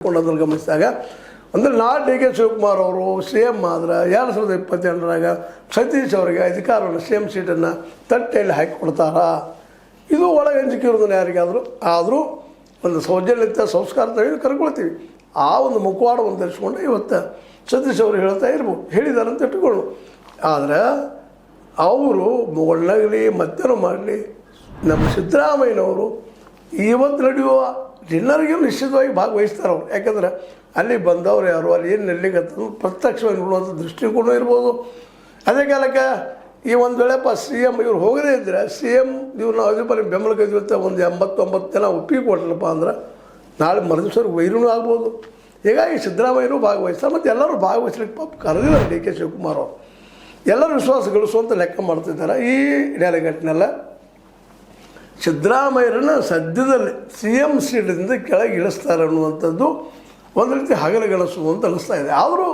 ಅದನ್ನು ಗಮನಿಸಿದಾಗ ಅಂದರೆ ಡಿ ಕೆ ಶಿವಕುಮಾರ್ ಅವರು ಸಿ ಎಮ್ ಆದ್ರೆ 2028ರಾಗ ಸತೀಶ್ ಅವರಿಗೆ ಅಧಿಕಾರವನ್ನು ಸಿ ಎಮ್ ಸೀಟನ್ನು ತಟ್ಟೆಯಲ್ಲಿ ಹಾಕಿಕೊಡ್ತಾರಾ? ಇದು ಒಳಗಂಜಿಕೆ ಇರೋದನ್ನು ಯಾರಿಗಾದರೂ ಆದರೂ ಒಂದು ಸೌಜನ್ಯತೆ ಸಂಸ್ಕಾರತೆ ಕರ್ಕೊಳ್ತೀವಿ. ಆ ಒಂದು ಮುಖವಾಡವನ್ನು ಧರಿಸ್ಕೊಂಡು ಇವತ್ತು ಸತೀಶ್ ಅವರು ಹೇಳ್ತಾ ಇರ್ಬೋದು, ಹೇಳಿದ್ದಾರೆ ಅಂತ ಇಟ್ಟುಕೊಳ್ಳು. ಆದರೆ ಅವರು ಒಳ್ಳಗಲಿ ಮತ್ತೇನೋ ಮಾಡಲಿ, ನಮ್ಮ ಸಿದ್ದರಾಮಯ್ಯನವರು ಇವತ್ತು ನಡೆಯುವ ಡಿನ್ನರ್ಗೆ ನಿಶ್ಚಿತವಾಗಿ ಭಾಗವಹಿಸ್ತಾರೆ ಅವರು. ಯಾಕಂದರೆ ಅಲ್ಲಿ ಬಂದವರು ಯಾರು, ಅಲ್ಲಿ ಏನು ನೆಲ್ಲಿಗತ್ತ ಪ್ರತ್ಯಕ್ಷವಾಗಿ ನೋಡುವಂಥ ದೃಷ್ಟಿಕೋನ ಇರ್ಬೋದು. ಅದೇ ಕಾಲಕ್ಕೆ ಈ ಒಂದು ವೇಳೆಪ್ಪ ಸಿ ಎಮ್ ಇವ್ರು ಹೋಗದೇ ಇದ್ದರೆ ಸಿ ಎಮ್ ಇವ್ರು ನಾವು ಅದೇ ಬೆಂಬಲಕ್ಕೆ ಇವತ್ತು ಒಂದು 89 ಜನ ಒಪ್ಪಿಗೆ ಕೊಟ್ಟರಪ್ಪ ಅಂದ್ರೆ ನಾಳೆ ಮರುದಿವ್ಸವ್ರಿಗೆ ವೈರೂ ಆಗ್ಬೋದು. ಹೀಗಾಗಿ ಸಿದ್ದರಾಮಯ್ಯರು ಭಾಗವಹಿಸ್ತಾರೆ. ಮತ್ತು ಎಲ್ಲರೂ ಭಾಗವಹಿಸ್ಲಿಕ್ಕೆ ಪಾಪ ಕರೆದಿದ್ದಾರೆ ಡಿ ಕೆ ಶಿವಕುಮಾರ್ ಅವರು. ಎಲ್ಲರೂ ವಿಶ್ವಾಸ ಗಳಿಸುವಂಥ ಲೆಕ್ಕ ಮಾಡ್ತಿದ್ದಾರೆ. ಈ ಡೆಲಿಗೇಟ್ನೆಲ್ಲ ಸಿದ್ದರಾಮಯ್ಯರನ್ನು ಸದ್ಯದಲ್ಲಿ ಸಿ ಎಮ್ ಸೀಟಿಂದ ಕೆಳಗೆ ಇಳಿಸ್ತಾರೆ ಅನ್ನುವಂಥದ್ದು ಒಂದು ರೀತಿ ಹಗಲುಗನಸು ಅಂತ ಅನ್ನಿಸ್ತಾ ಇದೆ. ಆದರೂ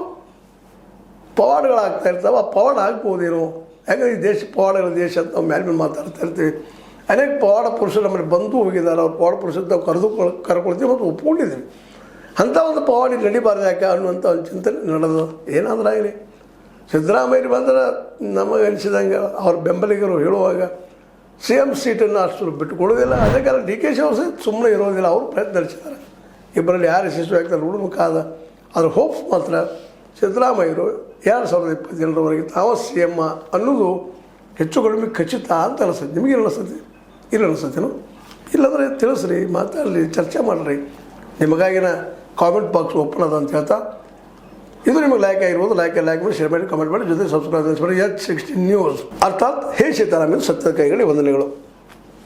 ಪವಾಡಗಳಾಗ್ತಾ ಇರ್ತಾವೆ. ಆ ಪವಾಡ ಆಗ್ಬೋದೇನೋ, ಯಾಕಂದರೆ ಈ ದೇಶ ಪವಾಡಗಳ ದೇಶ ಅಂತ ನಾವು ಮೇಲೆ ಮಾತಾಡ್ತಾ ಇರ್ತೀವಿ. ಅನೇಕ ಪವಾಡ ಪುರುಷರು ನಮ್ಮಲ್ಲಿ ಬಂದು ಹೋಗಿದ್ದಾರೆ. ಅವ್ರು ಪವಾಡ ಪುರುಷರು ನಾವು ಕರ್ಕೊಳ್ತೀವಿ ಮತ್ತು ಒಪ್ಕೊಂಡಿದ್ದೀವಿ. ಅಂಥ ಒಂದು ಪವಾಡ ನಡಿಬಾರ್ದು ಯಾಕೆ ಅನ್ನುವಂಥ ಒಂದು ಚಿಂತನೆ ನಡೆದು ಏನಾದರೂ ಆಗಲಿ ಸಿದ್ದರಾಮಯ್ಯ ಬಂದ್ರೆ ನಮಗೆ ಅನಿಸಿದಂಗೆ ಅವ್ರ ಬೆಂಬಲಿಗರು ಹೇಳುವಾಗ ಸಿ ಎಮ್ ಸೀಟನ್ನು ಅಷ್ಟು ಬಿಟ್ಟುಕೊಡೋದಿಲ್ಲ. ಅದೇ ಕಾಲ ಡಿ ಕೆ ಶಿ ಅವರು ಸುಮ್ಮನೆ ಇರೋದಿಲ್ಲ. ಅವರು ಪ್ರಯತ್ನ ನಡೆಸಿದ್ದಾರೆ. ಇಬ್ಬರಲ್ಲಿ ಯಾರು ಯಶಸ್ವಿ ಆಗ್ತಾರೆ ನೋಡಬೇಕಾದ. ಅದ್ರ ಹೋಪ್ಸ್ ಮಾತ್ರ ಸಿದ್ದರಾಮಯ್ಯರು 2028ರವರೆಗೆ ತಾವು ಸಿ ಎಮ್ ಅನ್ನೋದು ಹೆಚ್ಚು ಕಡಿಮೆ ಖಚಿತ ಅಂತ ಅನಿಸ್ತದೆ. ನಿಮಗೇನು ಅನಿಸ್ತದೆ? ಇಲ್ಲ ಅನಿಸ್ತೇನೋ? ಇಲ್ಲಾಂದರೆ ತಿಳಿಸ್ರಿ, ಮಾತಾಡಲಿ, ಚರ್ಚೆ ಮಾಡಿರಿ. ನಿಮಗಾಗಿನ ಕಾಮೆಂಟ್ ಬಾಕ್ಸ್ ಓಪನ್ ಅದ ಅಂತ ಹೇಳ್ತಾ, ಇದು ನಿಮಗೆ ಲೈಕ್ ಆಗಿರ್ಬೋದು. ಲೈಕ್ ಮಾಡಿ, ಶೇರ್ ಮಾಡಿ, ಕಮೆಂಟ್ ಮಾಡಿ, ಜೊತೆ ಸಬ್ಸ್ಕ್ರೈಬ್ ಮಾಡಿ. H16 ನ್ಯೂಸ್ ಅರ್ಥಾತ್ ಹೇ ಸೀತಾರಾಮನ್ ಸತ್ಯದ ಕೈಗಳಿಗೆ ವಂದನೆಗಳು.